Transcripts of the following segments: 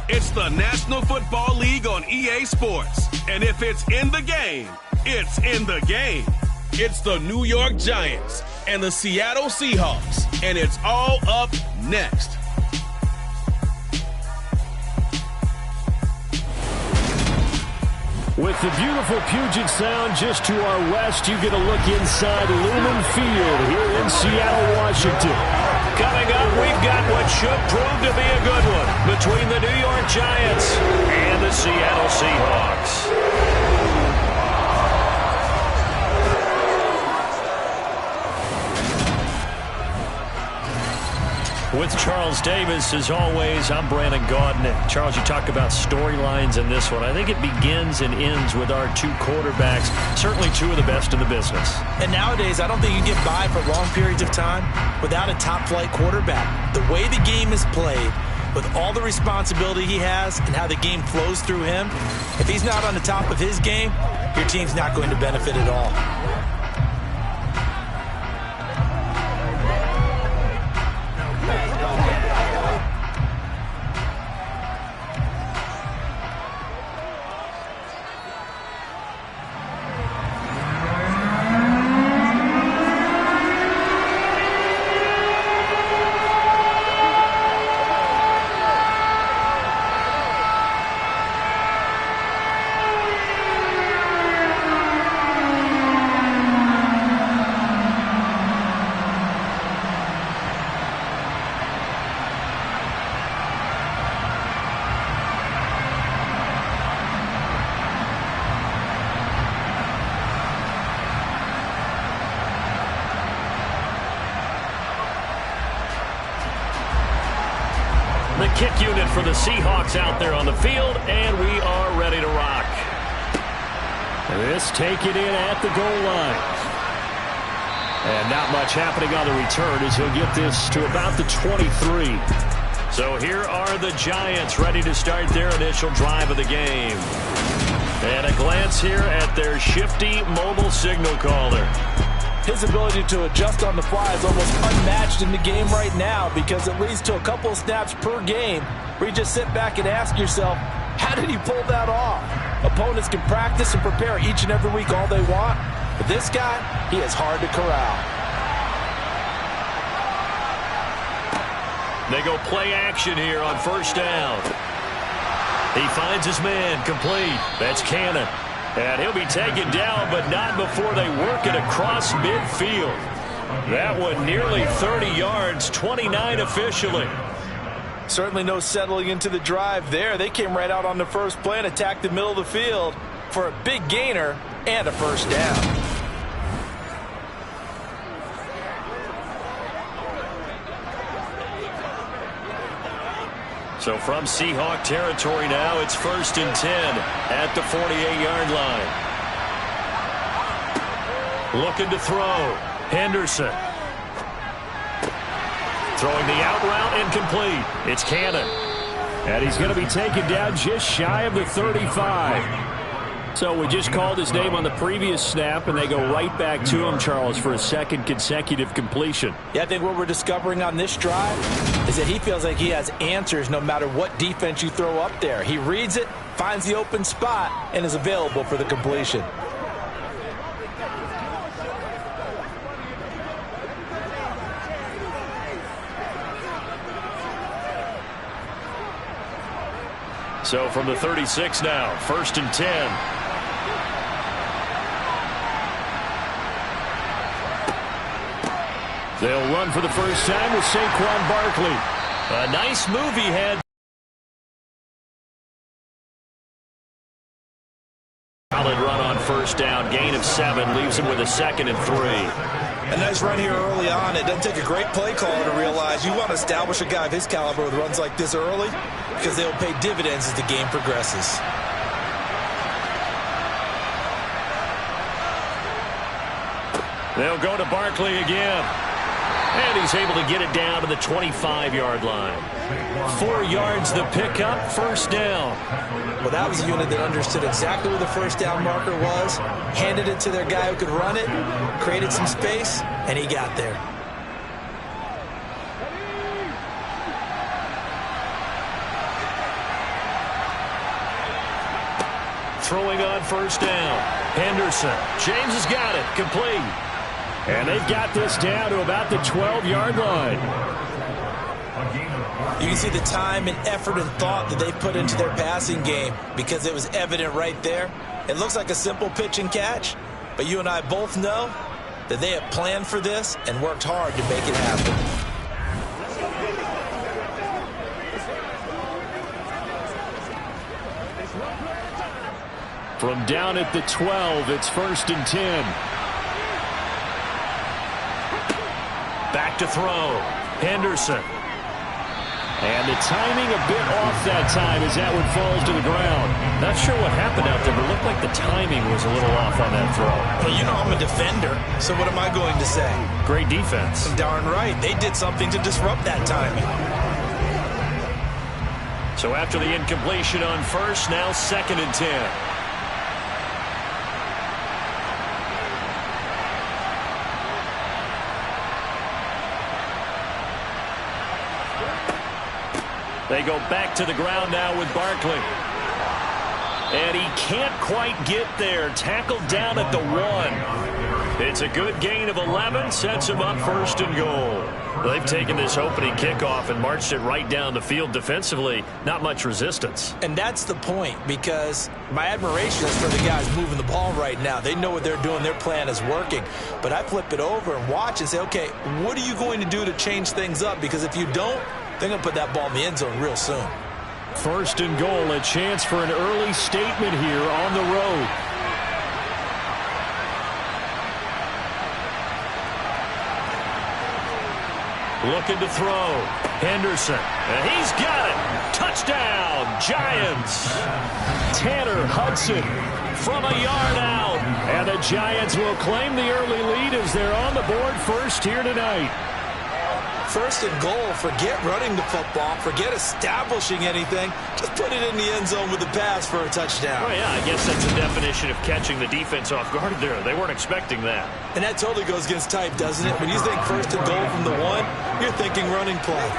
It's the National Football League on EA Sports. And if it's in the game, it's in the game. It's the New York Giants and the Seattle Seahawks. And it's all up next. With the beautiful Puget Sound just to our west, you get a look inside Lumen Field here in Seattle, Washington. Coming up, we've got what should prove to be a good one between the New York Giants and the Seattle Seahawks. With Charles Davis, as always, I'm Brandon Gaudin. Charles, you talk about storylines in this one. I think it begins and ends with our two quarterbacks, certainly two of the best in the business. And nowadays, I don't think you get by for long periods of time without a top-flight quarterback. The way the game is played, with all the responsibility he has and how the game flows through him, if he's not on the top of his game, your team's not going to benefit at all. The kick unit for the Seahawks out there on the field, and we are ready to rock. This taken in at the goal line. And not much happening on the return as he'll get this to about the 23. So here are the Giants ready to start their initial drive of the game. And a glance here at their shifty mobile signal caller. His ability to adjust on the fly is almost unmatched in the game right now because it leads to a couple of snaps per game where you just sit back and ask yourself, how did he pull that off? Opponents can practice and prepare each and every week all they want, but this guy, he is hard to corral. They go play action here on first down. He finds his man complete. That's Cannon. And he'll be taken down, but not before they work it across midfield. That one nearly 30 yards, 29 officially. Certainly no settling into the drive there. They came right out on the first play and attacked the middle of the field for a big gainer and a first down. So from Seahawk territory now, it's 1st and 10 at the 48-yard line. Looking to throw. Henderson. Throwing the out route incomplete. It's Cannon. And he's going to be taken down just shy of the 35. So we just called his name on the previous snap, and they go right back to him, Charles, for a second consecutive completion. Yeah, I think what we're discovering on this drive is that he feels like he has answers no matter what defense you throw up there. He reads it, finds the open spot, and is available for the completion. So from the 36 now, 1st and 10. They'll run for the first time with Saquon Barkley. A nice move he had. Solid run on first down. Gain of 7 leaves him with a 2nd and 3. A nice run here early on. It doesn't take a great play caller to realize you want to establish a guy of his caliber with runs like this early because they'll pay dividends as the game progresses. They'll go to Barkley again. And he's able to get it down to the 25-yard line. 4 yards the pickup, first down. Well, that was a unit that understood exactly where the first down marker was, handed it to their guy who could run it, created some space, and he got there. throwing on first down. Henderson. James has got it. Complete. And they've got this down to about the 12-yard line. You can see the time and effort and thought that they put into their passing game because it was evident right there. It looks like a simple pitch and catch, but you and I both know that they have planned for this and worked hard to make it happen. From down at the 12, it's 1st and 10. Back to throw. Henderson. And the timing a bit off that time as that one falls to the ground. Not sure what happened out there, but it looked like the timing was a little off on that throw. Well, you know I'm a defender, so what am I going to say? Great defense. Darn right. They did something to disrupt that timing. So after the incompletion on first, now 2nd and 10. They go back to the ground now with Barkley. And he can't quite get there. Tackled down at the 1. It's a good gain of 11. Sets him up 1st and goal. They've taken this opening kickoff and marched it right down the field defensively. Not much resistance. And that's the point, because my admiration is for the guys moving the ball right now. They know what they're doing. Their plan is working. But I flip it over and watch and say, okay, what are you going to do to change things up? Because if you don't, they're going to put that ball in the end zone real soon. 1st and goal, a chance for an early statement here on the road. Looking to throw. Henderson. And he's got it. Touchdown, Giants. Tanner Hudson from a yard out. And the Giants will claim the early lead as they're on the board first here tonight. 1st and goal. Forget running the football. Forget establishing anything. Just put it in the end zone with the pass for a touchdown. Oh, yeah, I guess that's the definition of catching the defense off guard there. They weren't expecting that. And that totally goes against type, doesn't it? When you think 1st and goal from the 1, you're thinking running play.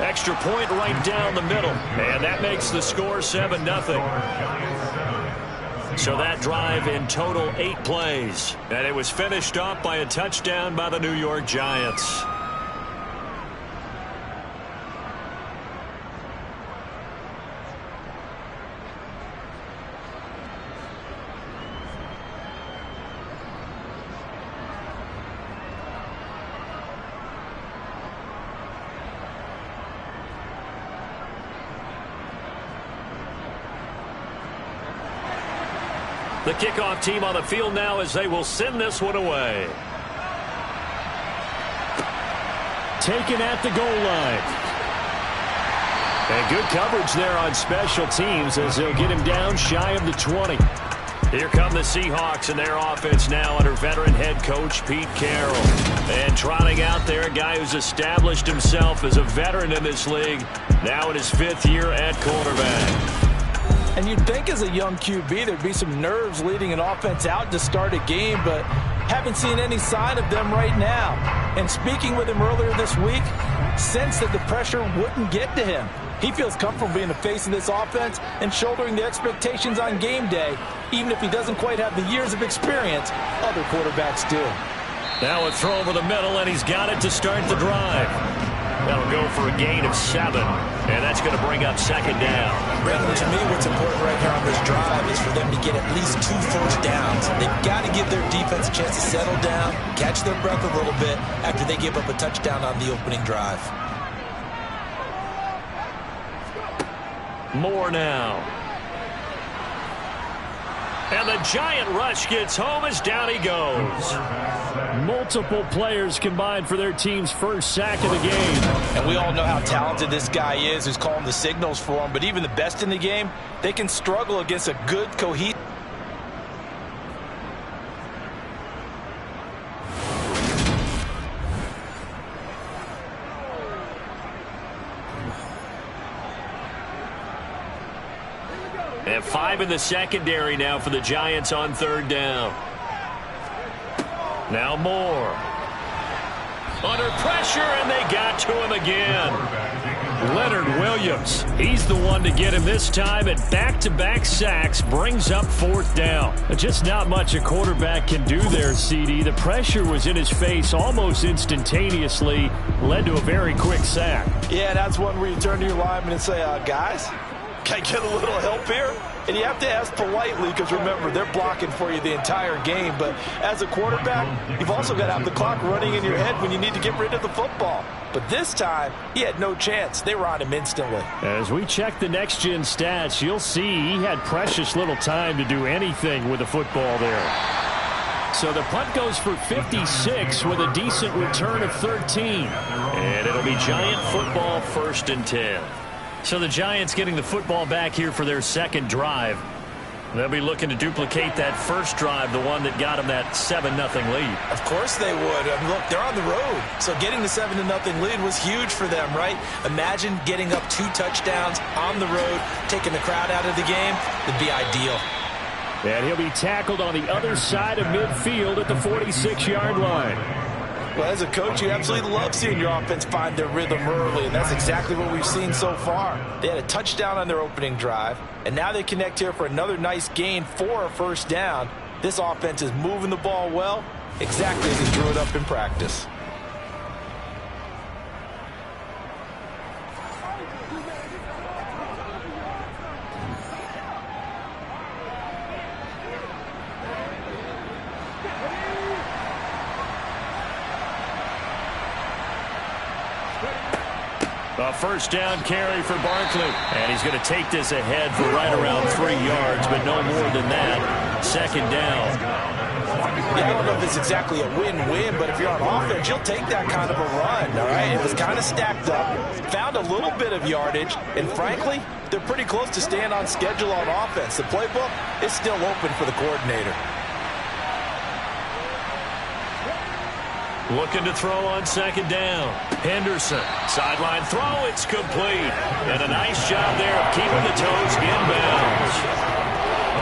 Extra point right down the middle. And that makes the score 7-0. So that drive in total 8 plays. And it was finished off by a touchdown by the New York Giants. The kickoff team on the field now as they will send this one away. Taken at the goal line. And good coverage there on special teams as they'll get him down shy of the 20. Here come the Seahawks and their offense now under veteran head coach Pete Carroll. And trotting out there, a guy who's established himself as a veteran in this league, now in his 5th year at quarterback. And you'd think as a young QB there'd be some nerves leading an offense out to start a game, but haven't seen any sign of them right now. And speaking with him earlier this week, sensed that the pressure wouldn't get to him. He feels comfortable being the face of this offense and shouldering the expectations on game day, even if he doesn't quite have the years of experience other quarterbacks do. Now a throw over the middle, and he's got it to start the drive. That'll go for a gain of 7, and that's going to bring up 2nd down. Brandon, to me, what's important right here on this drive is for them to get at least 2 first downs. They've got to give their defense a chance to settle down, catch their breath a little bit after they give up a touchdown on the opening drive. More now. And the Giant rush gets home as down he goes. Multiple players combined for their team's first sack of the game. And we all know how talented this guy is who's calling the signals for him, but even the best in the game, they can struggle against a good, cohesive. And 5 in the secondary now for the Giants on 3rd down. Now Moore. Under pressure, and they got to him again. Leonard Williams. He's the one to get him this time at back-to-back sacks, brings up 4th down. Just not much a quarterback can do there, CD. The pressure was in his face almost instantaneously, led to a very quick sack. Yeah, that's one where you turn to your lineman and say, guys, can I get a little help here? And you have to ask politely because, remember, they're blocking for you the entire game. But as a quarterback, you've also got to have the clock running in your head when you need to get rid of the football. But this time, he had no chance. They were on him instantly. As we check the next-gen stats, you'll see he had precious little time to do anything with the football there. So the punt goes for 56 with a decent return of 13. And it'll be Giant football, 1st and 10. So the Giants getting the football back here for their second drive. They'll be looking to duplicate that first drive, the one that got them that 7-0 lead. Of course they would. Look, they're on the road. So getting the 7-0 lead was huge for them, right? Imagine getting up 2 touchdowns on the road, taking the crowd out of the game. It'd be ideal. And he'll be tackled on the other side of midfield at the 46-yard line. Well, as a coach, you absolutely love seeing your offense find their rhythm early, and that's exactly what we've seen so far. They had a touchdown on their opening drive, and now they connect here for another nice gain for a 1st down. This offense is moving the ball well, exactly as they drew it up in practice. A 1st down carry for Barkley. And he's going to take this ahead for right around 3 yards, but no more than that. 2nd down. Yeah, I don't know if it's exactly a win-win, but if you're on offense, you'll take that kind of a run, all right? It was kind of stacked up, found a little bit of yardage, and frankly, they're pretty close to staying on schedule on offense. The playbook is still open for the coordinator. Looking to throw on 2nd down. Henderson, sideline throw, it's complete. And a nice job there of keeping the toes inbounds.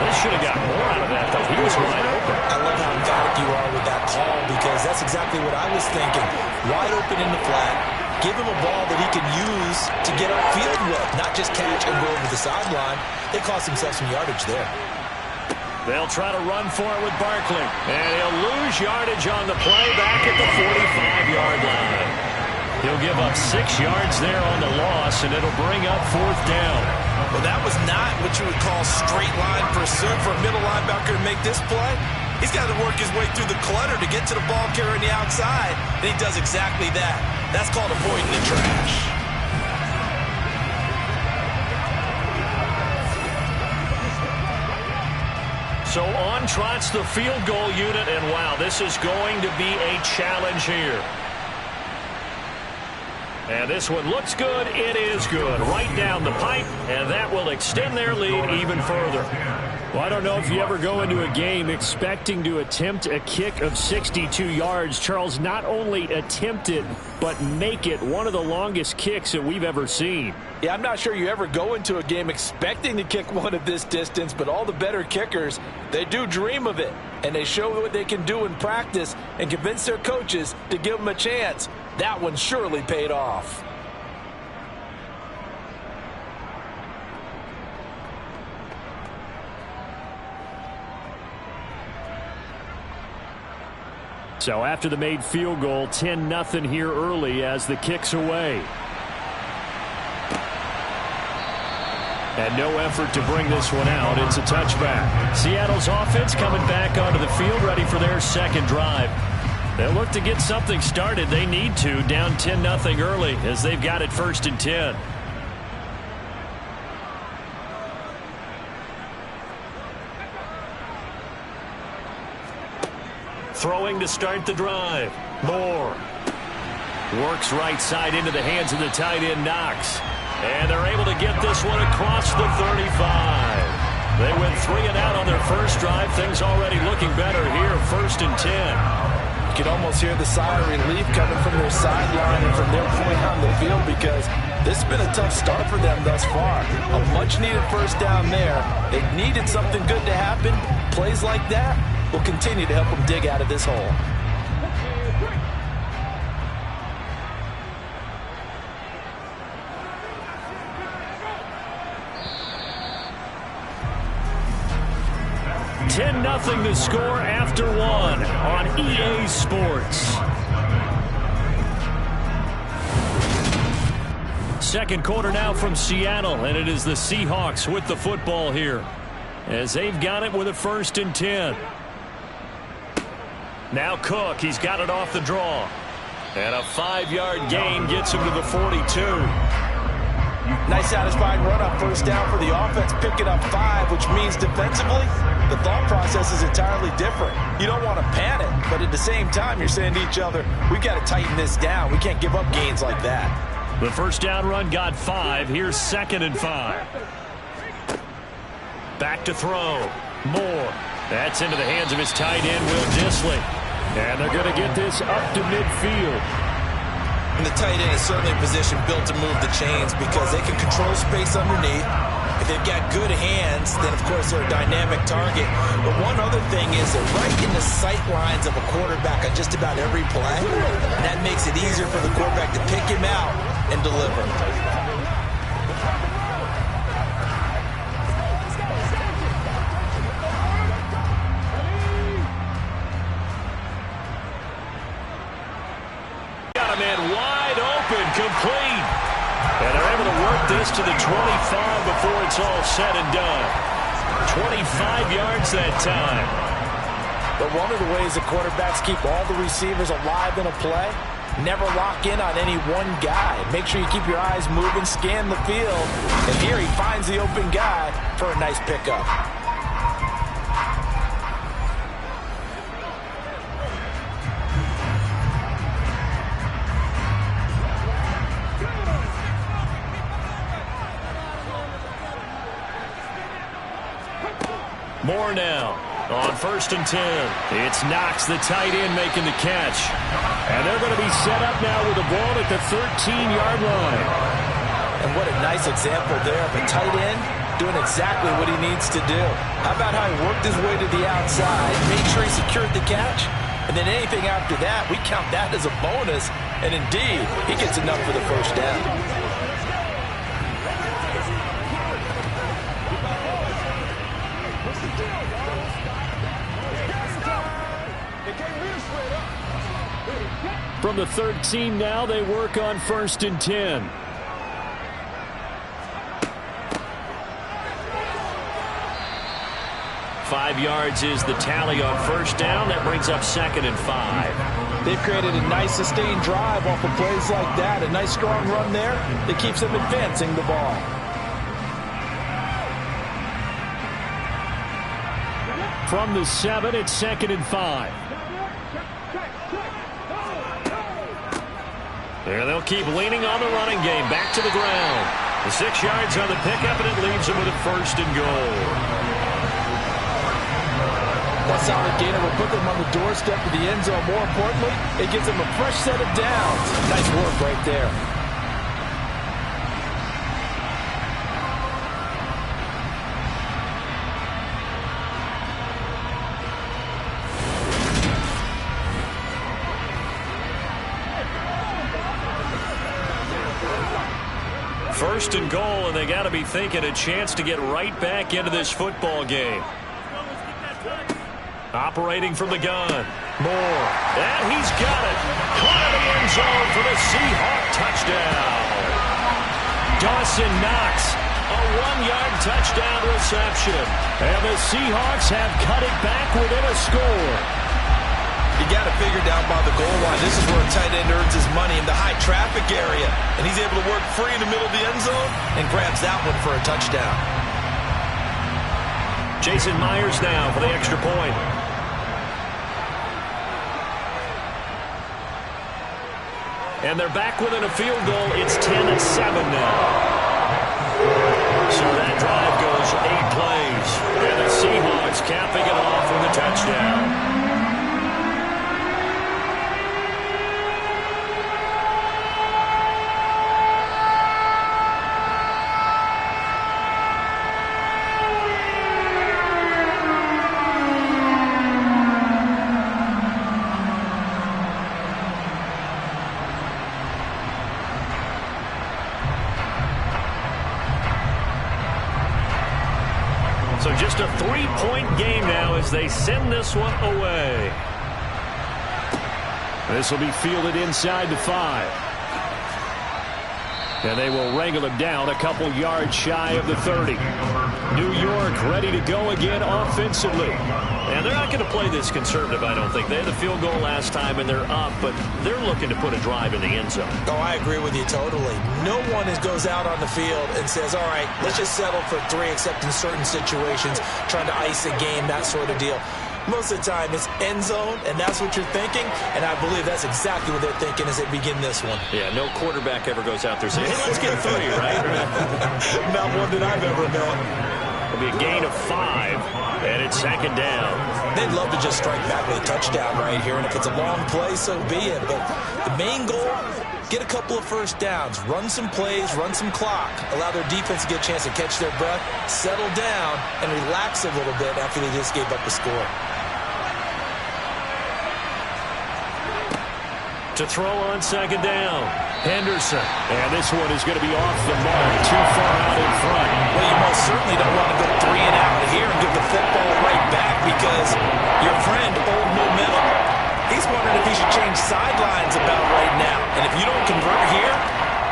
They should have got more out of that, though. He was wide open. I love how emphatic you are with that call because that's exactly what I was thinking. Wide open in the flat. Give him a ball that he can use to get upfield with, not just catch and go over the sideline. They cost themselves some yardage there. They'll try to run for it with Barkley. And he'll lose yardage on the play back at the 45-yard line. He'll give up 6 yards there on the loss, and it'll bring up 4th down. Well, that was not what you would call straight line pursuit for a middle linebacker to make this play. He's got to work his way through the clutter to get to the ball carrier on the outside, and he does exactly that. That's called avoiding the trash. So on trots the field goal unit, and wow, this is going to be a challenge here. And this one looks good. It is good. Right down the pipe, and that will extend their lead even further. Well, I don't know if you ever go into a game expecting to attempt a kick of 62 yards. Charles, not only attempt it, but make it one of the longest kicks that we've ever seen. Yeah, I'm not sure you ever go into a game expecting to kick one of this distance, but all the better kickers, they do dream of it. And they show what they can do in practice and convince their coaches to give them a chance. That one surely paid off. So after the made field goal, 10-0 here early as the kick's away. And no effort to bring this one out. It's a touchback. Seattle's offense coming back onto the field, ready for their second drive. They'll look to get something started. They need to, down 10-0 early as they've got it 1st and 10. Throwing to start the drive. Moore. Works right side into the hands of the tight end, Knox. And they're able to get this one across the 35. They went 3 and out on their first drive. Things already looking better here, 1st and 10. You can almost hear the sigh of relief coming from their sideline and from their point on the field because this has been a tough start for them thus far. A much-needed 1st down there. They needed something good to happen. Plays like that will continue to help them dig out of this hole. 10-0 the score after one on EA Sports. Second quarter now from Seattle, and it is the Seahawks with the football here as they've got it with a 1st and 10. Now Cook, he's got it off the draw. And a 5-yard gain gets him to the 42. Nice satisfying run on 1st down for the offense, picking up 5, which means defensively, the thought process is entirely different. You don't want to panic, but at the same time, you're saying to each other, we've got to tighten this down. We can't give up gains like that. The 1st down run got 5. Here's 2nd and 5. Back to throw. Moore. That's into the hands of his tight end, Will Dissly. And they're going to get this up to midfield. And the tight end is certainly a position built to move the chains because they can control space underneath. If they've got good hands, then, of course, they're a dynamic target. But one other thing is they're right in the sight lines of a quarterback on just about every play. And that makes it easier for the quarterback to pick him out and deliver. Got a man wide open, complete. And they're able to work this to the 25 before it's all said and done. 25 yards that time. But one of the ways the quarterbacks keep all the receivers alive in a play, never lock in on any one guy. Make sure you keep your eyes moving, scan the field. And here he finds the open guy for a nice pickup. More now on 1st and 10. It's Knox, the tight end, making the catch. And they're going to be set up now with the ball at the 13-yard line. And what a nice example there of a tight end doing exactly what he needs to do. How about how he worked his way to the outside, made sure he secured the catch, and then anything after that, we count that as a bonus. And indeed, he gets enough for the 1st down. From the 13 now, they work on 1st and 10. Five yards is the tally on 1st down. That brings up 2nd and 5. They've created a nice sustained drive off of plays like that. A nice strong run there that keeps them advancing the ball. From the 7, it's 2nd and 5. And they'll keep leaning on the running game. Back to the ground. The 6 yards on the pickup, and it leaves them with a 1st and goal. That solid gainer will put them on the doorstep of the end zone. More importantly, it gives them a fresh set of downs. Nice work right there. First and goal, and they got to be thinking a chance to get right back into this football game. Operating from the gun. Moore. And he's got it. Caught in the end zone for the Seahawk touchdown. Dawson Knox. A 1-yard touchdown reception. And the Seahawks have cut it back within a score. You got to figure down by the goal line. This is where a tight end earns his money in the high traffic area. And he's able to work free in the middle of the end zone and grabs that one for a touchdown. Jason Myers now for the extra point. And they're back within a field goal. It's 10-7 now. So that drive goes 8 plays. And the Seahawks capping it off with a touchdown. So just a 3-point game now as they send this one away. This will be fielded inside the 5. And they will wrangle him down a couple yards shy of the 30. New York ready to go again offensively. And they're not going to play this conservative, I don't think. They had the field goal last time, and they're up, but they're looking to put a drive in the end zone. Oh, I agree with you totally. No one goes out on the field and says, all right, let's just settle for 3, except in certain situations, trying to ice a game, that sort of deal. Most of the time, it's end zone, and that's what you're thinking, and I believe that's exactly what they're thinking as they begin this one. Yeah, no quarterback ever goes out there saying, hey, let's get 3, right? Not one that I've ever met. It'll be a gain of 5, and it's 2nd down. They'd love to just strike back with a touchdown right here, and if it's a long play, so be it. But the main goal, get a couple of first downs, run some plays, run some clock, allow their defense to get a chance to catch their breath, settle down, and relax a little bit after they just gave up the score. To throw on 2nd down, Henderson. And this one is going to be off the mark, too far out in front. Well, you most certainly don't want to go 3 and out here and give the football right back because your friend, Old Momentum, he's wondering if he should change sidelines about right now. And if you don't convert here,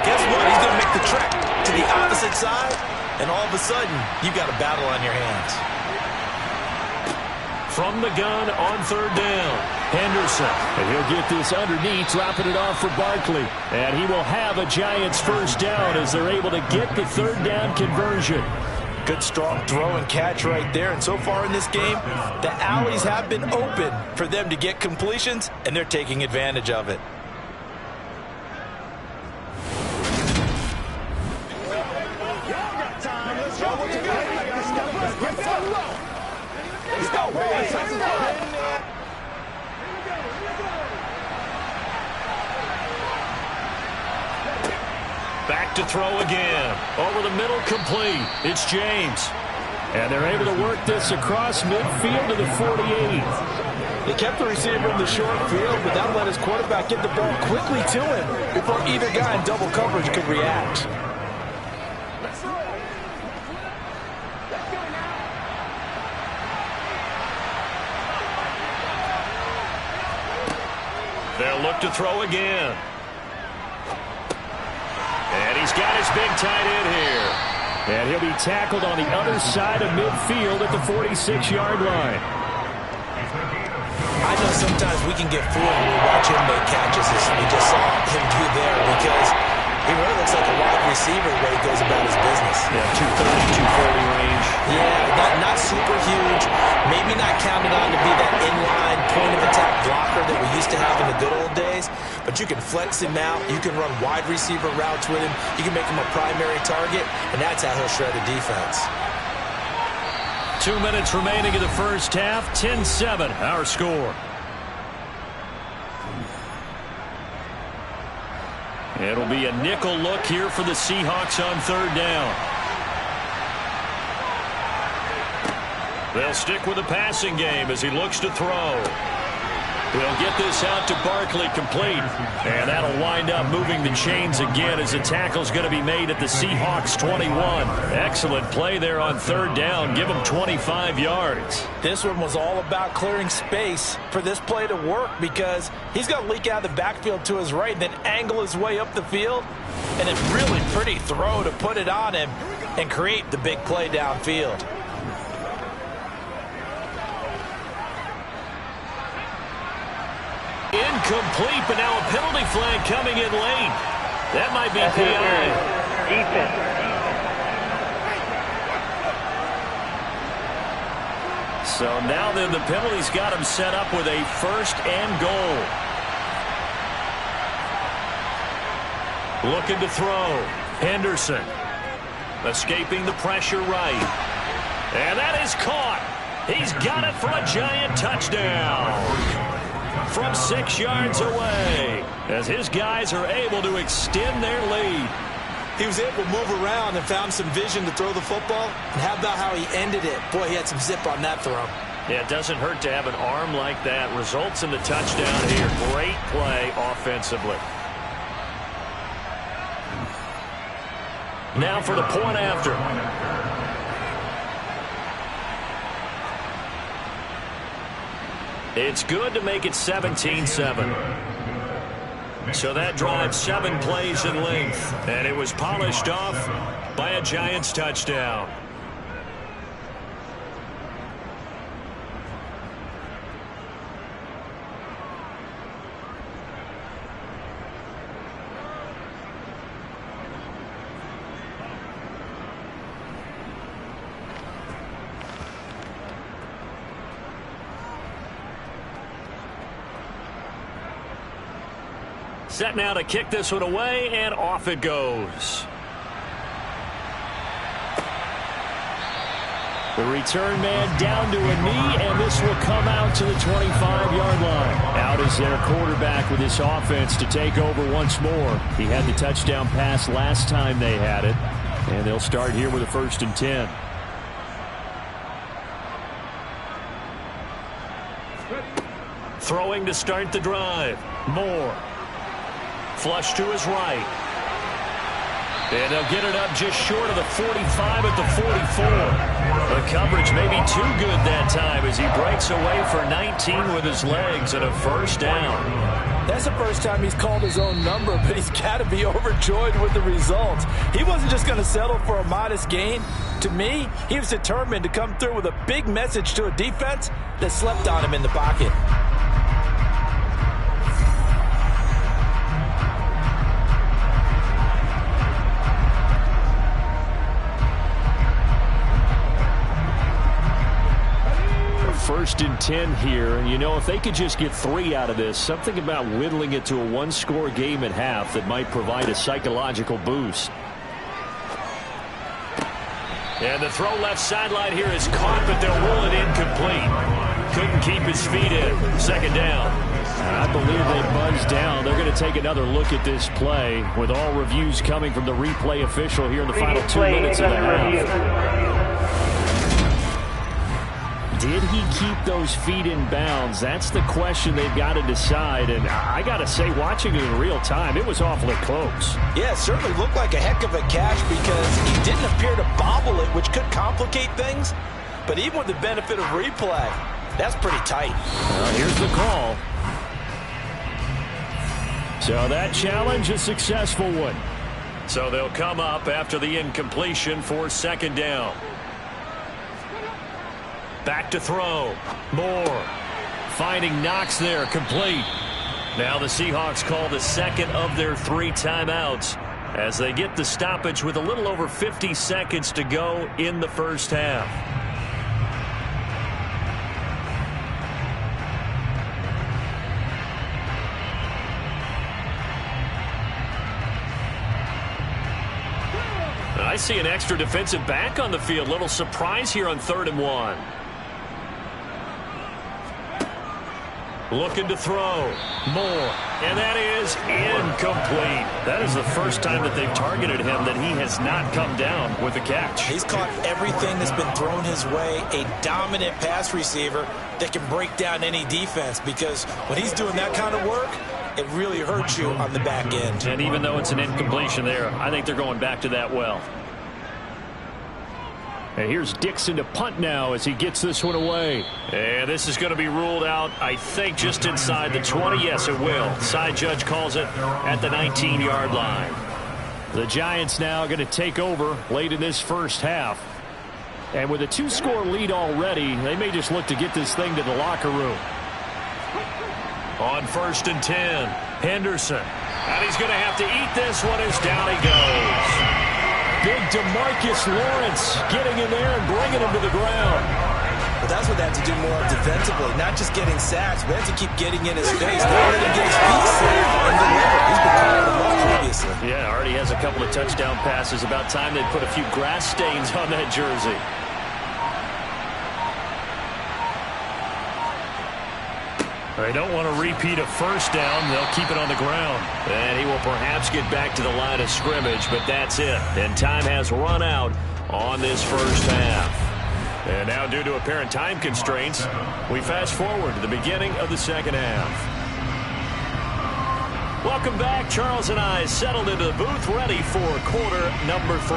guess what? He's going to make the trek to the opposite side, and all of a sudden, you've got a battle on your hands. From the gun on 3rd down, Henderson. And he'll get this underneath, dropping it off for Barkley. And he will have a Giants first down as they're able to get the 3rd down conversion. Good strong throw and catch right there. And so far in this game, the alleys have been open for them to get completions, and they're taking advantage of it. Back to throw again. Over the middle, complete. It's James. And they're able to work this across midfield to the 48. They kept the receiver in the short field, but that let his quarterback get the ball quickly to him before either guy in double coverage could react. They'll look to throw again. And he's got his big tight end here. And he'll be tackled on the other side of midfield at the 46-yard line. I know sometimes we can get fooled when we watch him make catches as we just saw him do there because he really looks like a wide receiver the way he goes about his business. Yeah, 230, 240 range. Yeah, not super huge. Maybe not counted on to be that inline point-of-attack blocker that we used to have in the good old days. But you can flex him out. You can run wide receiver routes with him. You can make him a primary target, and that's how he'll shred a defense. 2 minutes remaining in the first half. 10-7, our score. It'll be a nickel look here for the Seahawks on 3rd down. They'll stick with the passing game as he looks to throw. He'll get this out to Barkley, complete. And that'll wind up moving the chains again as the tackle's going to be made at the Seahawks 21. Excellent play there on 3rd down. Give him 25 yards. This one was all about clearing space for this play to work because he's going to leak out of the backfield to his right and then angle his way up the field. And a really pretty throw to put it on him and create the big play downfield. Incomplete, but now a penalty flag coming in late. That might be PI. Defense. So now then the penalty's got him set up with a 1st and goal. Looking to throw. Henderson. Escaping the pressure right. And that is caught. He's got it for a Giant touchdown. From 6 yards away, as his guys are able to extend their lead. He was able to move around and found some vision to throw the football. And how about how he ended it? Boy, he had some zip on that throw. Yeah, it doesn't hurt to have an arm like that. Results in the touchdown here. Great play offensively. Now for the point after. It's good to make it 17-7. So that drive 7 plays in length, and it was polished off by a Giants touchdown. Set now to kick this one away, and off it goes. The return man down to a knee, and this will come out to the 25-yard line. Out is their quarterback with this offense to take over once more. He had the touchdown pass last time they had it, and they'll start here with a 1st and 10. Throwing to start the drive. Moore. Flush to his right. And they'll get it up just short of the 45 at the 44. The coverage may be too good that time as he breaks away for 19 with his legs and a 1st down. That's the first time he's called his own number, but he's got to be overjoyed with the results. He wasn't just going to settle for a modest gain. To me, he was determined to come through with a big message to a defense that slept on him in the pocket. First and 10 here, and you know, if they could just get 3 out of this, something about whittling it to a 1-score game at half that might provide a psychological boost. And the throw left sideline here is caught, but they'll rule it incomplete. Couldn't keep his feet in. 2nd down. I believe they buzzed down. They're going to take another look at this play with all reviews coming from the replay official here in the final 2 minutes of the half. Did he keep those feet in bounds? That's the question they've got to decide. And I got to say, watching it in real time, it was awfully close. Yeah, it certainly looked like a heck of a catch because he didn't appear to bobble it, which could complicate things. But even with the benefit of replay, that's pretty tight. Well, here's the call. So that challenge, a successful one. So they'll come up after the incompletion for 2nd down. Back to throw. Moore finding Knox there, complete. Now the Seahawks call the 2nd of their 3 timeouts as they get the stoppage with a little over 50 seconds to go in the 1st half. I see an extra defensive back on the field. Little surprise here on 3rd and 1. Looking to throw. Moore. And that is incomplete. That is the first time that they've targeted him that he has not come down with a catch. He's caught everything that's been thrown his way. A dominant pass receiver that can break down any defense because when he's doing that kind of work, it really hurts you on the back end. And even though it's an incompletion there, I think they're going back to that well. And here's Dixon to punt now as he gets this one away. And this is going to be ruled out, I think, just inside the 20. Yes, it will. Side judge calls it at the 19-yard line. The Giants now going to take over late in this 1st half. And with a 2-score lead already, they may just look to get this thing to the locker room. On 1st and 10, Henderson. And he's going to have to eat this one as down he goes. Big DeMarcus Lawrence getting in there and bringing him to the ground. Well, that's what they have to do more of defensively, not just getting sacks, but they have to keep getting in his face. Not let him get his feet set and deliver. He's been calling them up previously. Yeah, already has a couple of touchdown passes. About time they put a few grass stains on that jersey. They don't want to repeat a 1st down. They'll keep it on the ground. And he will perhaps get back to the line of scrimmage, but that's it. And time has run out on this 1st half. And now, due to apparent time constraints, we fast forward to the beginning of the 2nd half. Welcome back. Charles and I settled into the booth ready for quarter number 3.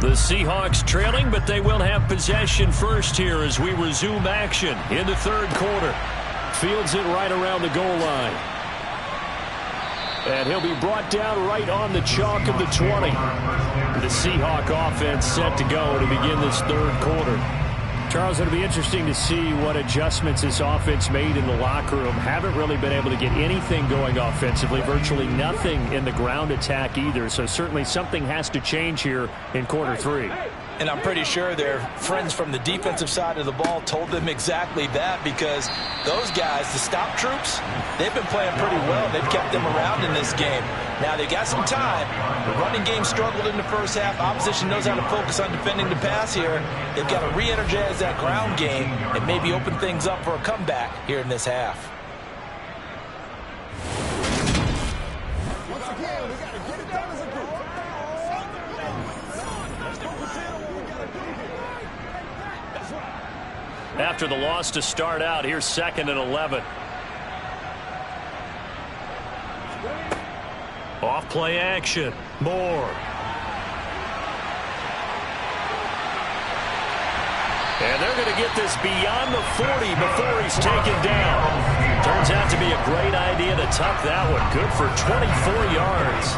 The Seahawks trailing, but they will have possession first here as we resume action in the third quarter. Fields it right around the goal line. And he'll be brought down right on the chalk of the 20. The Seahawk offense set to go to begin this third quarter. Charles, it'll be interesting to see what adjustments this offense made in the locker room. Haven't really been able to get anything going offensively. Virtually nothing in the ground attack either. So certainly something has to change here in quarter three. And I'm pretty sure their friends from the defensive side of the ball told them exactly that, because those guys, the stop troops, they've been playing pretty well. They've kept them around in this game. Now, they got some time. The running game struggled in the first half. Opposition knows how to focus on defending the pass here. They've got to re-energize that ground game and maybe open things up for a comeback here in this half. After the loss to start out, here's 2nd and 11. Off play action. Moore. And they're going to get this beyond the 40 before he's taken down. Turns out to be a great idea to tuck that one. Good for 24 yards.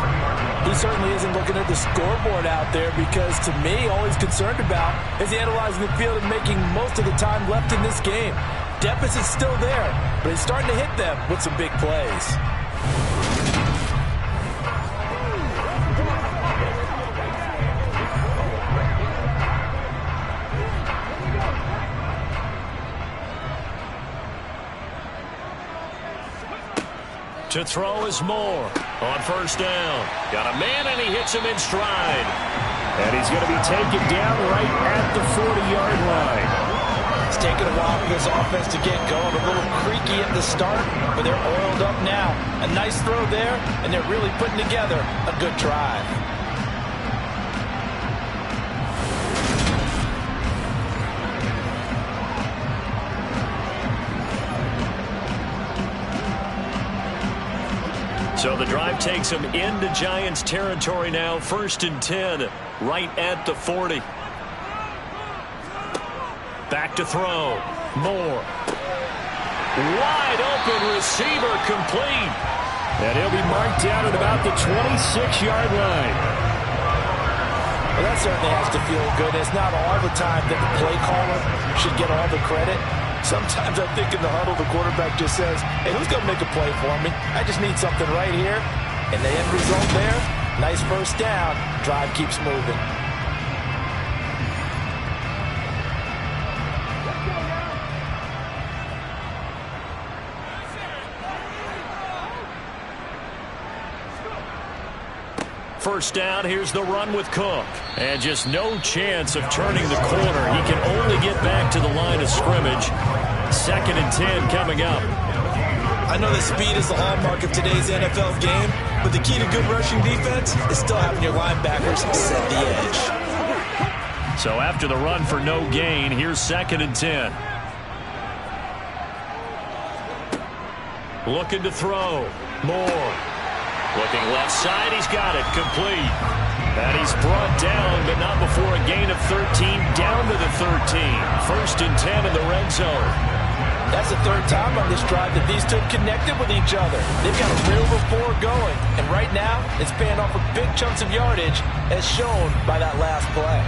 He certainly isn't looking at the scoreboard out there, because to me, all he's concerned about is analyzing the field and making most of the time left in this game. Deficit's still there, but he's starting to hit them with some big plays. To throw is Moore on first down. Got a man, and he hits him in stride. And he's going to be taken down right at the 40-yard line. It's taken a while for this offense to get going. A little creaky at the start, but they're oiled up now. A nice throw there, and they're really putting together a good drive. So the drive takes him into Giants territory now. 1st and 10, right at the 40. Back to throw. Moore. Wide open receiver, complete. And he'll be marked down at about the 26-yard line. Well, that certainly has to feel good. It's not all the time that the play caller should get all the credit. Sometimes I think in the huddle, the quarterback just says, hey, who's going to make a play for me? I just need something right here. And the end result there, nice first down. Drive keeps moving. First down, here's the run with Cook. And just no chance of turning the corner. He can only get back to the line of scrimmage. 2nd and 10 coming up. I know that speed is the hallmark of today's NFL game, but the key to good rushing defense is still having your linebackers set the edge. So after the run for no gain, here's 2nd and 10. Looking to throw. Moore. Looking left side, he's got it, complete. And he's brought down, but not before a gain of 13, down to the 13. 1st and 10 in the red zone. That's the third time on this drive that these two have connected with each other. They've got a real rapport going, and right now, it's paying off with big chunks of yardage, as shown by that last play.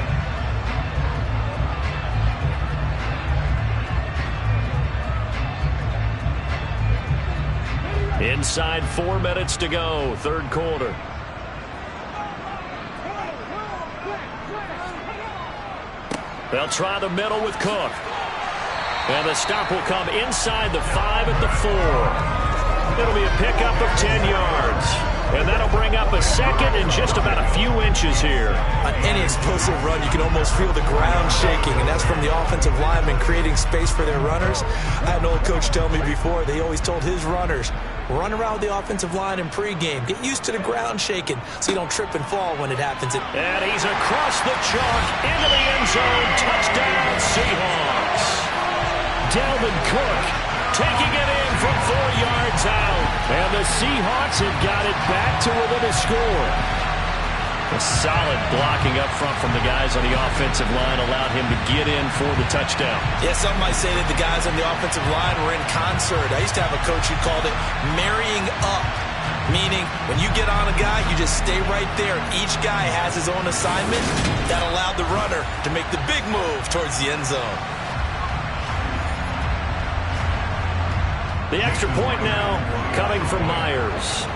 Inside 4 minutes to go, third quarter. They'll try the middle with Cook. And the stop will come inside the 5 at the 4. It'll be a pickup of 10 yards. And that'll bring up a second and just about a few inches here. On any explosive run, you can almost feel the ground shaking, and that's from the offensive linemen creating space for their runners. I had an old coach tell me before, they always told his runners, run around the offensive line in pregame. Get used to the ground shaking so you don't trip and fall when it happens. And he's across the chalk into the end zone. Touchdown, Seahawks. Dalvin Cook taking it in from 4 yards out. And the Seahawks have got it back to within a score. A solid blocking up front from the guys on the offensive line allowed him to get in for the touchdown. Yeah, some might say that the guys on the offensive line were in concert. I used to have a coach who called it marrying up, meaning when you get on a guy, you just stay right there. Each guy has his own assignment. That allowed the runner to make the big move towards the end zone. The extra point now coming from Myers.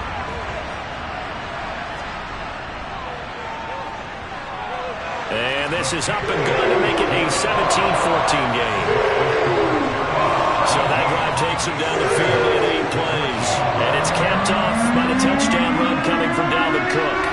And this is up and good to make it a 17-14 game. So that drive takes him down the field in 8 plays. And it's capped off by the touchdown run coming from Dalvin Cook.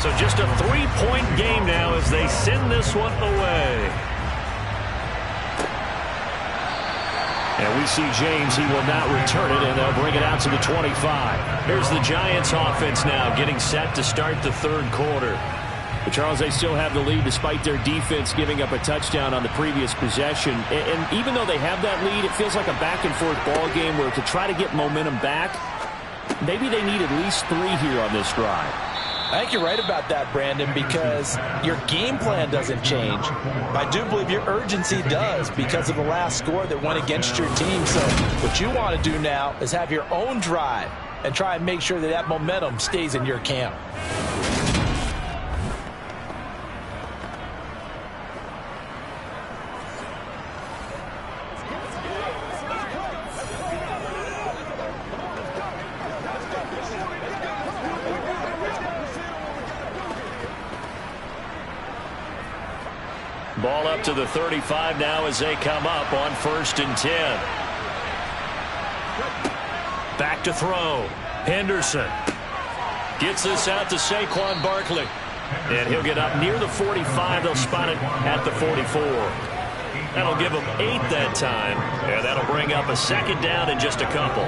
So just a 3-point game now as they send this one away. And we see James, he will not return it, and they'll bring it out to the 25. Here's the Giants offense now getting set to start the third quarter. But Charles, they still have the lead despite their defense giving up a touchdown on the previous possession. And even though they have that lead, it feels like a back-and-forth ball game where to try to get momentum back, maybe they need at least 3 here on this drive. I think you're right about that, Brandon, because your game plan doesn't change. I do believe your urgency does because of the last score that went against your team. So what you want to do now is have your own drive and try and make sure that that momentum stays in your camp. Ball up to the 35 now as they come up on 1st and 10. Back to throw. Henderson gets this out to Saquon Barkley. And he'll get up near the 45. They'll spot it at the 44. That'll give them 8 that time. And that'll bring up a 2nd down in just a couple.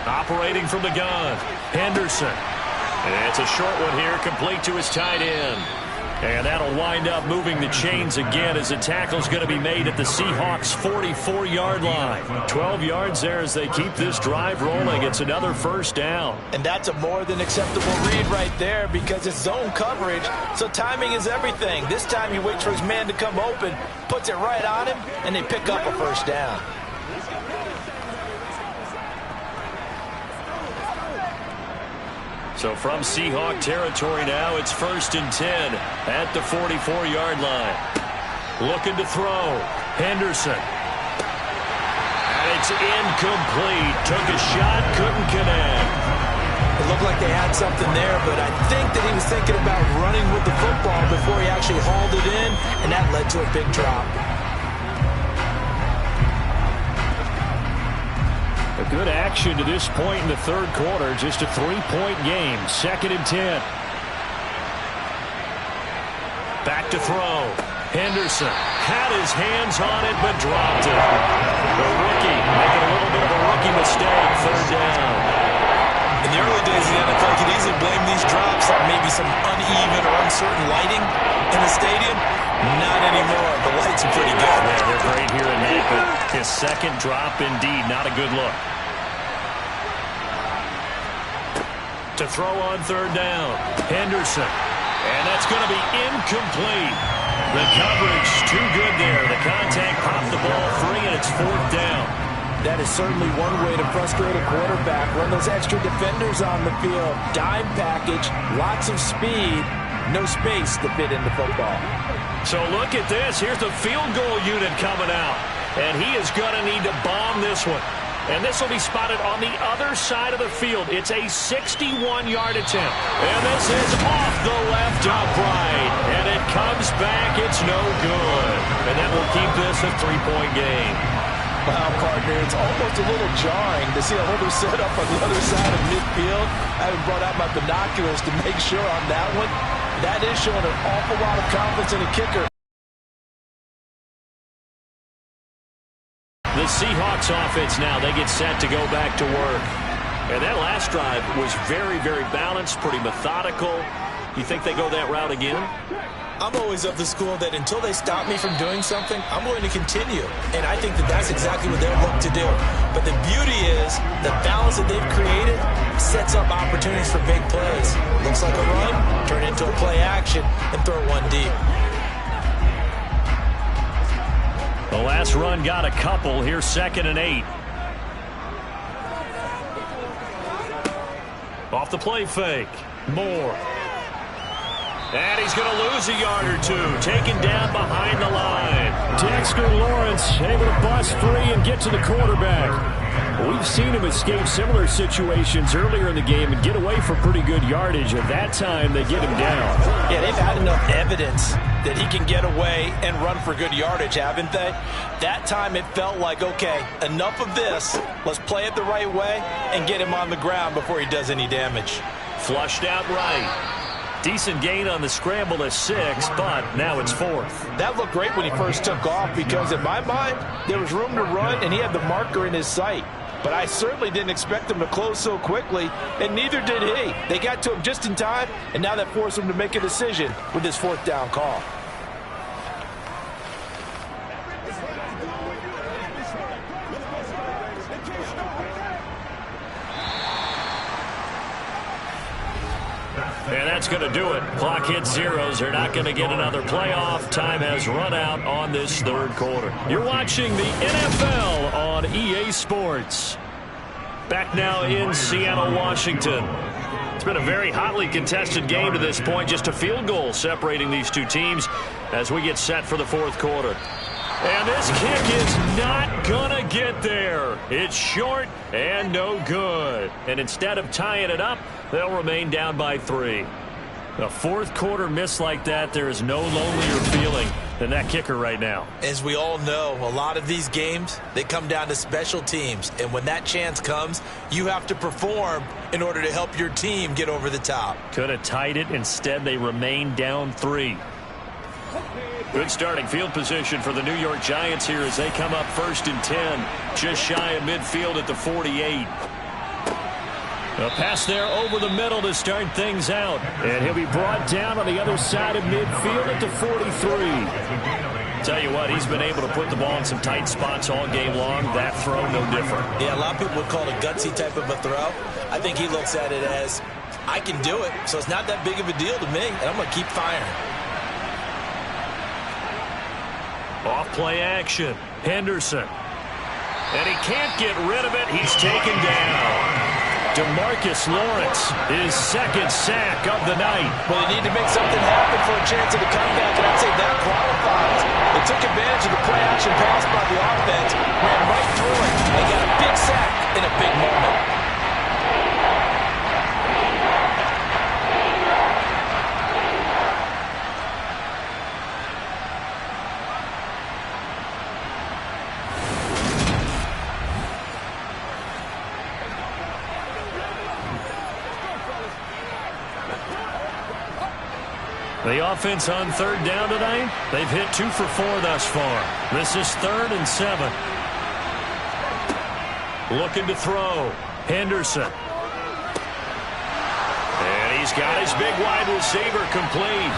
Operating from the gun, Henderson. And it's a short one here, complete to his tight end. And that'll wind up moving the chains again as the tackle's going to be made at the Seahawks' 44-yard line. 12 yards there as they keep this drive rolling. It's another 1st down. And that's a more than acceptable read right there because it's zone coverage, so timing is everything. This time he waits for his man to come open, puts it right on him, and they pick up a 1st down. So from Seahawk territory now, it's 1st and 10 at the 44-yard line. Looking to throw. Henderson. And it's incomplete. Took a shot, couldn't connect. It looked like they had something there, but I think that he was thinking about running with the football before he actually hauled it in, and that led to a big drop. A good action to this point in the third quarter. Just a 3-point game. 2nd and 10. Back to throw. Henderson had his hands on it but dropped it. The rookie making a little bit of a rookie mistake. 3rd down. In the early days of the NFL, you could easily blame these drops on maybe some uneven or uncertain lighting in the stadium. Not anymore. The lights are pretty good. Yeah, they're great here in that, but his 2nd drop indeed. Not a good look. To throw on 3rd down. Henderson. And that's going to be incomplete. The coverage too good there. The contact popped the ball free, and it's 4th down. That is certainly one way to frustrate a quarterback. Run those extra defenders on the field. Dime package, lots of speed, no space to fit into football. So look at this. Here's the field goal unit coming out. And he is going to need to bomb this one. And this will be spotted on the other side of the field. It's a 61-yard attempt. And this is off the left upright. And it comes back. It's no good. And that will keep this a 3-point game. Wow, partner, it's almost a little jarring to see a holder set up on the other side of midfield. I haven't brought out my binoculars to make sure on that one. That is showing an awful lot of confidence in a kicker. The Seahawks offense now, they get set to go back to work. And that last drive was very, very balanced, pretty methodical. You think they go that route again? I'm always of the school that until they stop me from doing something, I'm going to continue. And I think that that's exactly what they'll look to do. But the beauty is the balance that they've created sets up opportunities for big plays. Looks like a run, turn it into a play action, and throw one deep. The last run got a couple. Here's 2nd and 8. Off the play fake. Moore. And he's going to lose a yard or two. Taken down behind the line. Dexter Lawrence able to bust free and get to the quarterback. We've seen him escape similar situations earlier in the game and get away for pretty good yardage. At that time, they get him down. Yeah, they've had enough evidence that he can get away and run for good yardage, haven't they? That time it felt like, okay, enough of this. Let's play it the right way and get him on the ground before he does any damage. Flushed out right. Decent gain on the scramble at 6, but now it's 4th. That looked great when he first took off because in my mind, there was room to run and he had the marker in his sight. But I certainly didn't expect him to close so quickly, and neither did he. They got to him just in time, and now that forced him to make a decision with his 4th down call. And that's going to do it. Clock hits zeros. They're not going to get another playoff. Time has run out on this 3rd quarter. You're watching the NFL on EA Sports. Back now in Seattle, Washington. It's been a very hotly contested game to this point. Just a field goal separating these two teams as we get set for the 4th quarter. And this kick is not going to get there. It's short and no good. And instead of tying it up, they'll remain down by 3. A 4th quarter miss like that, there is no lonelier feeling than that kicker right now. As we all know, a lot of these games, they come down to special teams. And when that chance comes, you have to perform in order to help your team get over the top. Could have tied it. Instead, they remain down 3. Good starting field position for the New York Giants here as they come up 1st and 10. Just shy of midfield at the 48. A pass there over the middle to start things out. And he'll be brought down on the other side of midfield at the 43. Tell you what, he's been able to put the ball in some tight spots all game long. That throw, no different. Yeah, a lot of people would call it a gutsy type of a throw. I think he looks at it as, I can do it, so it's not that big of a deal to me, and I'm going to keep firing. Off play action. Henderson. And he can't get rid of it. He's taken down. DeMarcus Lawrence, his 2nd sack of the night. Well, they need to make something happen for a chance at a comeback, and I'd say that qualifies. They took advantage of the play action pass by the offense, ran right through it. They got a big sack in a big moment. The offense on 3rd down tonight, they've hit 2 for 4 thus far. This is 3rd and 7. Looking to throw. Henderson. And he's got his big wide receiver complete.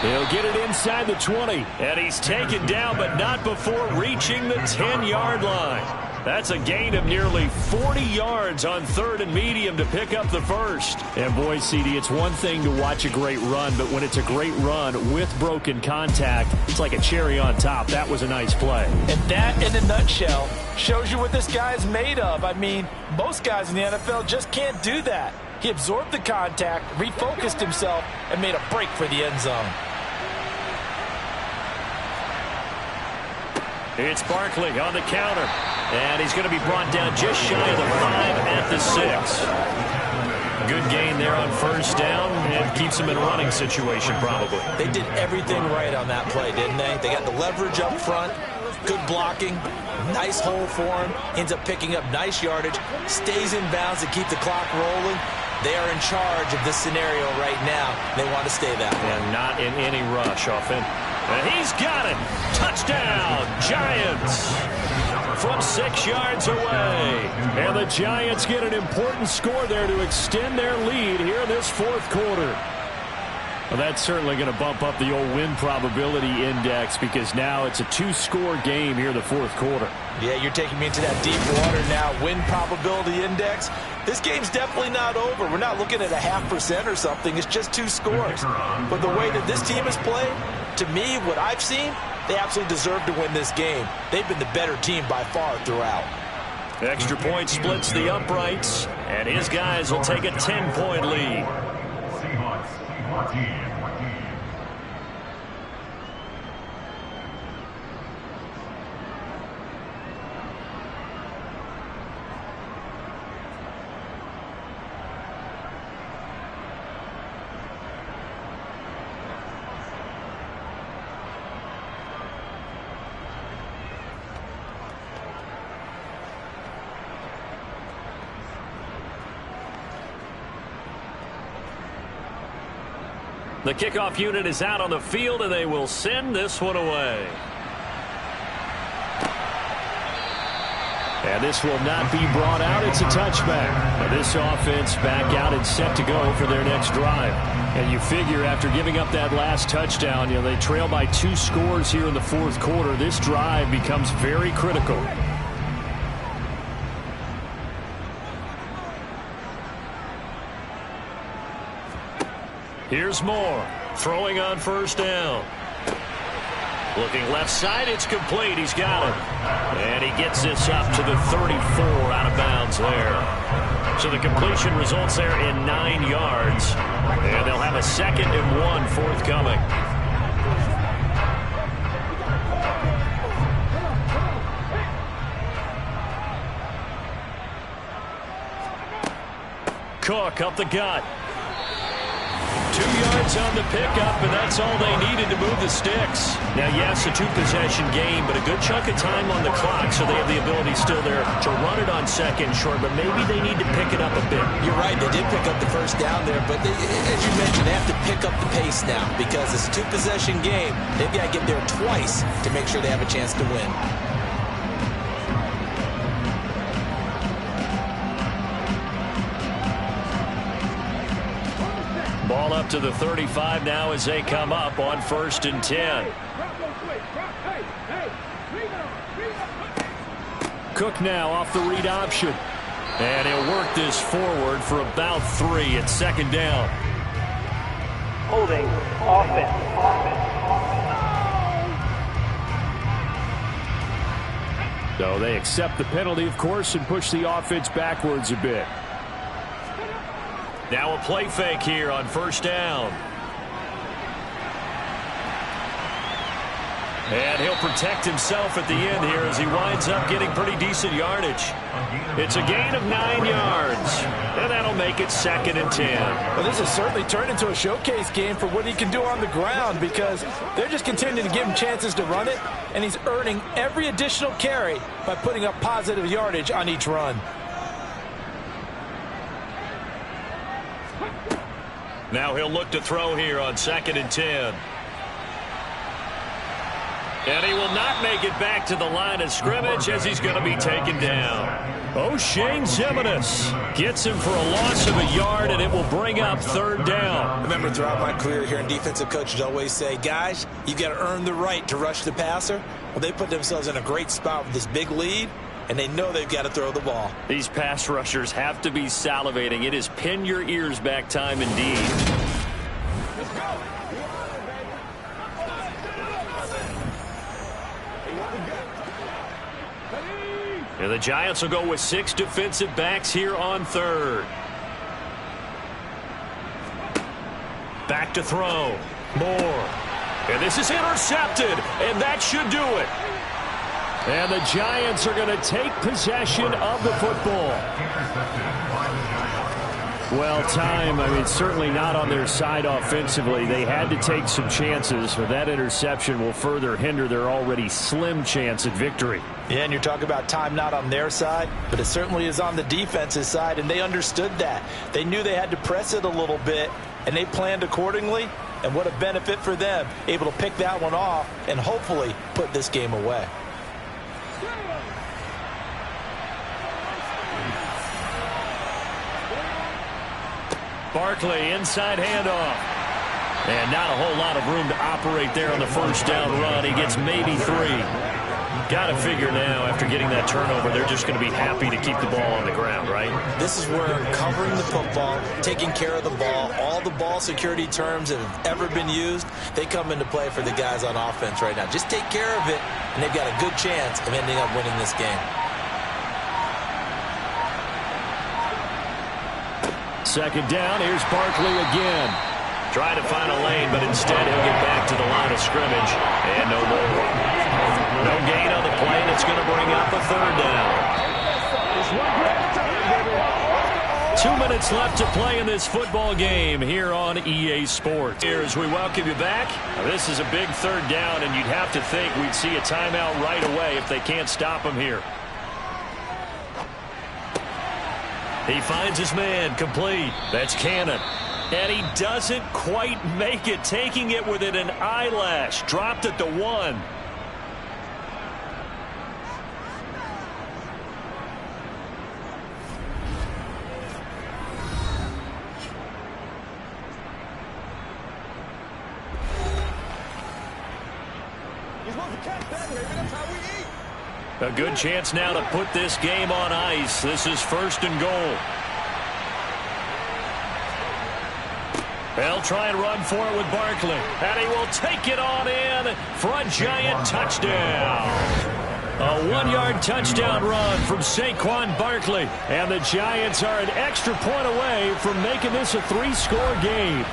He'll get it inside the 20. And he's taken down, but not before reaching the 10-yard line. That's a gain of nearly 40 yards on 3rd and medium to pick up the 1st. And boy, CD, it's one thing to watch a great run, but when it's a great run with broken contact, it's like a cherry on top. That was a nice play. And that, in a nutshell, shows you what this guy is made of. I mean, most guys in the NFL just can't do that. He absorbed the contact, refocused himself, and made a break for the end zone. It's Barkley on the counter. And he's going to be brought down just shy of the 5 at the 6. Good gain there on 1st down and keeps him in a running situation probably. They did everything right on that play, didn't they? They got the leverage up front. Good blocking, nice hole for him, ends up picking up nice yardage, stays in bounds to keep the clock rolling. They are in charge of this scenario right now. They want to stay that way. And not in any rush offense. And he's got it. Touchdown, Giants. From 6 yards away. And the Giants get an important score there to extend their lead here in this fourth quarter. Well, that's certainly going to bump up the old win probability index because now it's a 2-score game here in the fourth quarter. Yeah, you're taking me into that deep water now. Win probability index. This game's definitely not over. We're not looking at a 0.5% or something. It's just 2 scores. But the way that this team has played, to me, what I've seen, they absolutely deserve to win this game. They've been the better team by far throughout. Extra point splits the uprights, and his guys will take a 10-point lead. The kickoff unit is out on the field, and they will send this one away. And this will not be brought out. It's a touchback. And this offense back out and set to go for their next drive. And you figure after giving up that last touchdown, they trail by 2 scores here in the fourth quarter. This drive becomes very critical. Here's Moore, throwing on first down. Looking left side, it's complete. He's got it. And he gets this up to the 34 out of bounds there. So the completion results there in 9 yards. And they'll have a 2nd and 1 forthcoming. Cook up the gut. 2 yards on the pickup, and that's all they needed to move the sticks. Now, yes, a 2-possession game, but a good chunk of time on the clock, so they have the ability still there to run it on 2nd short, but maybe they need to pick it up a bit. You're right, they did pick up the first down there, but as you mentioned, they have to pick up the pace now because it's a 2-possession game. They've got to get there twice to make sure they have a chance to win. Ball up to the 35 now as they come up on 1st and 10. Cook now off the read option. And he'll work this forward for about 3. It's 2nd down. Holding offense. So they accept the penalty, of course, and push the offense backwards a bit. Now a play fake here on 1st down. And he'll protect himself at the end here as he winds up getting pretty decent yardage. It's a gain of 9 yards. And that'll make it 2nd and 10. Well, this has certainly turned into a showcase game for what he can do on the ground because they're just continuing to give him chances to run it, and he's earning every additional carry by putting up positive yardage on each run. Now he'll look to throw here on 2nd and 10. And he will not make it back to the line of scrimmage as he's going to be taken down. O'Shane Ximines gets him for a loss of a yard, and it will bring up 3rd down. Remember, throughout my career here in defensive coaches always say, guys, you've got to earn the right to rush the passer. Well, they put themselves in a great spot with this big lead, and they know they've got to throw the ball. These pass rushers have to be salivating. It is pin your ears back time indeed. And the Giants will go with 6 defensive backs here on 3rd. Back to throw. Moore. And this is intercepted, and that should do it. And the Giants are going to take possession of the football. Well, certainly not on their side offensively. They had to take some chances, but that interception will further hinder their already slim chance at victory. Yeah, and you're talking about time not on their side, but it certainly is on the defense's side, and they understood that. They knew they had to press it a little bit, and they planned accordingly, and what a benefit for them, able to pick that one off and hopefully put this game away. Barkley, inside handoff. And not a whole lot of room to operate there on the first down run. He gets maybe 3. Got to figure now, after getting that turnover, they're just going to be happy to keep the ball on the ground, right? This is where covering the football, taking care of the ball, all the ball security terms that have ever been used, they come into play for the guys on offense right now. Just take care of it, and they've got a good chance of ending up winning this game. Second down, here's Barkley again. Trying to find a lane, but instead he'll get back to the line of scrimmage. And no more. No gain on the play, and it's going to bring up a third down. 2 minutes left to play in this football game here on EA Sports. Here as we welcome you back. Now, this is a big third down, and you'd have to think we'd see a timeout right away if they can't stop him here. He finds his man, complete. That's Cannon. And he doesn't quite make it, taking it within an eyelash. Dropped at the 1. A good chance now to put this game on ice. This is 1st and goal. They'll try and run for it with Barkley. And he will take it on in for a Giant touchdown. A 1-yard touchdown run from Saquon Barkley. And the Giants are an extra point away from making this a 3-score game.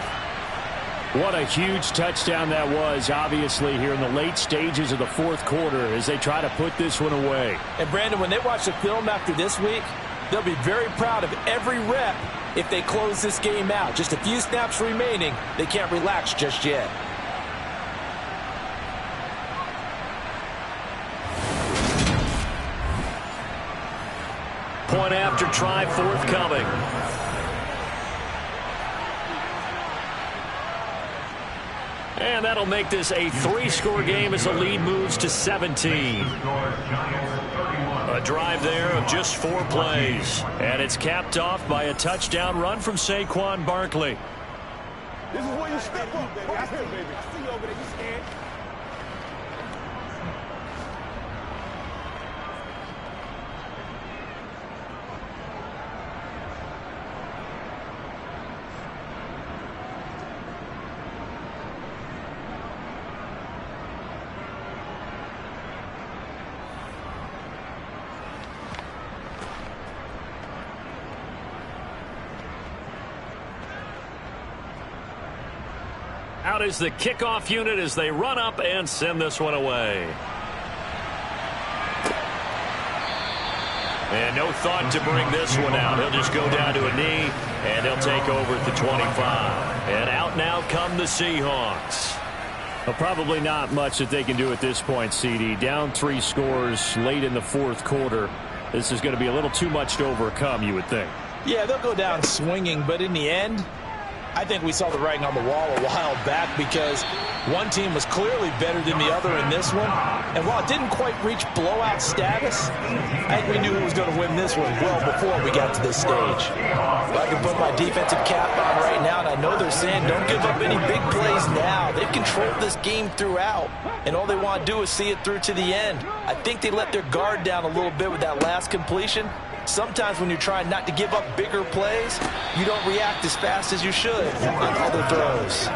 What a huge touchdown that was, obviously, here in the late stages of the 4th quarter as they try to put this one away. And, Brandon, when they watch the film after this week, they'll be very proud of every rep if they close this game out. Just a few snaps remaining. They can't relax just yet. Point after try forthcoming. And that'll make this a 3-score game as the lead moves to 17. A drive there of just 4 plays. And it's capped off by a touchdown run from Saquon Barkley. This is where you step up, baby. I hear, baby. I see you over there. You scared? Out is the kickoff unit as they run up and send this one away. And no thought to bring this one out. He'll just go down to a knee, and he'll take over at the 25. And out now come the Seahawks. Well, probably not much that they can do at this point, CD. Down 3 scores late in the 4th quarter. This is going to be a little too much to overcome, you would think. Yeah, they'll go down swinging, but in the end, I think we saw the writing on the wall a while back because one team was clearly better than the other in this one. And while it didn't quite reach blowout status, I think we knew who was going to win this one well before we got to this stage. But I can put my defensive cap on right now, and I know they're saying don't give up any big plays now. They've controlled this game throughout, and all they want to do is see it through to the end. I think they let their guard down a little bit with that last completion. Sometimes when you're trying not to give up bigger plays, you don't react as fast as you should on other throws.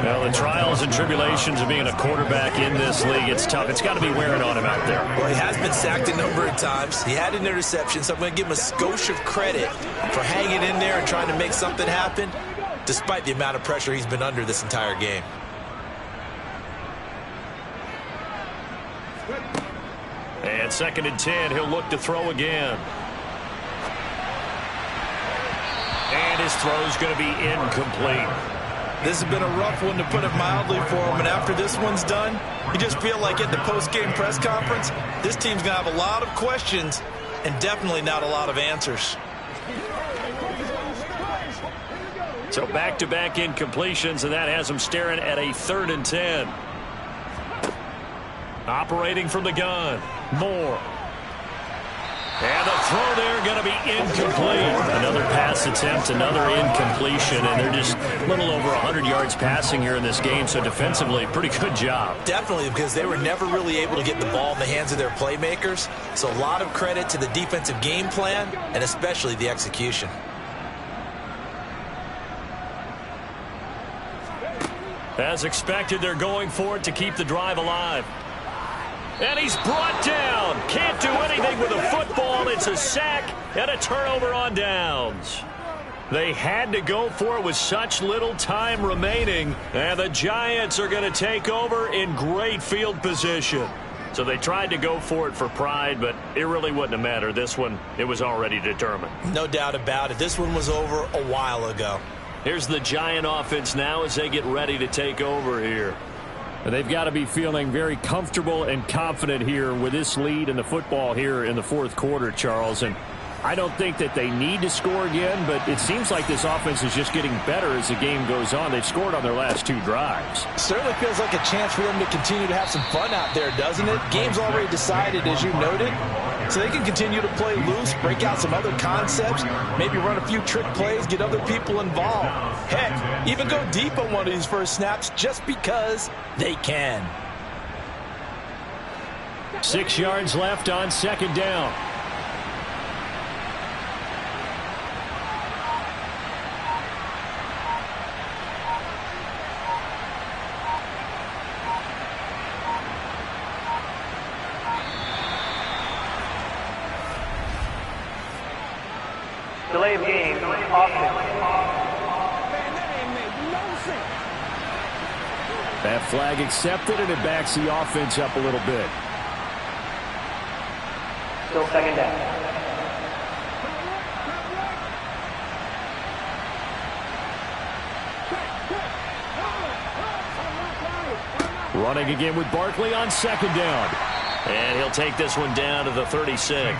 Well, the trials and tribulations of being a quarterback in this league, it's tough. It's got to be wearing on him out there. Well, he has been sacked a number of times. He had an interception, so I'm going to give him a skosh of credit for hanging in there and trying to make something happen, despite the amount of pressure he's been under this entire game. And 2nd and 10, he'll look to throw again. And his His throw's going to be incomplete. This has been a rough one, to put it mildly, for him. And after this one's done, you just feel like at the post-game press conference, this team's going to have a lot of questions and definitely not a lot of answers. So back-to-back incompletions, and that has them staring at a 3rd and 10. Operating from the gun. Moore. And the throw there going to be incomplete. Another pass attempt, another incompletion, and they're just a little over 100 yards passing here in this game, so defensively, pretty good job. Definitely, because they were never really able to get the ball in the hands of their playmakers, so a lot of credit to the defensive game plan and especially the execution. As expected, they're going for it to keep the drive alive. And he's brought down. Can't do anything with a football. It's a sack and a turnover on downs. They had to go for it with such little time remaining. And the Giants are going to take over in great field position. So they tried to go for it for pride, but it really wouldn't have mattered. This one, it was already determined. No doubt about it. This one was over a while ago. Here's the Giant offense now as they get ready to take over here. They've got to be feeling very comfortable and confident here with this lead in the football here in the 4th quarter, Charles. And I don't think that they need to score again, but it seems like this offense is just getting better as the game goes on. They've scored on their last 2 drives. Certainly feels like a chance for them to continue to have some fun out there, doesn't it? Game's already decided, as you noted, so they can continue to play loose, break out some other concepts, maybe run a few trick plays, get other people involved. Heck, even go deep on one of these first snaps just because they can. 6 yards left on 2nd down. Delay of game, offense. That flag accepted, and it backs the offense up a little bit. Still 2nd down. Running again with Barkley on 2nd down. And he'll take this one down to the 36.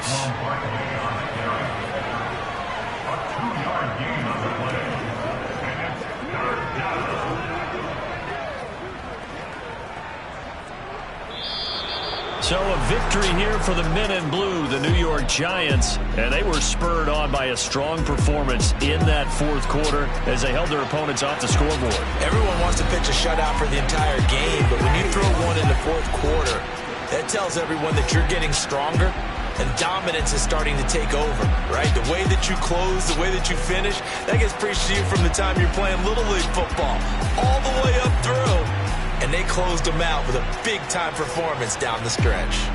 So a victory here for the men in blue, the New York Giants, and they were spurred on by a strong performance in that 4th quarter as they held their opponents off the scoreboard. Everyone wants to pitch a shutout for the entire game, but when you throw one in the 4th quarter, that tells everyone that you're getting stronger and dominance is starting to take over, right? The way that you close, the way that you finish, that gets preached to you from the time you're playing Little League football all the way up through. And they closed them out with a big-time performance down the stretch.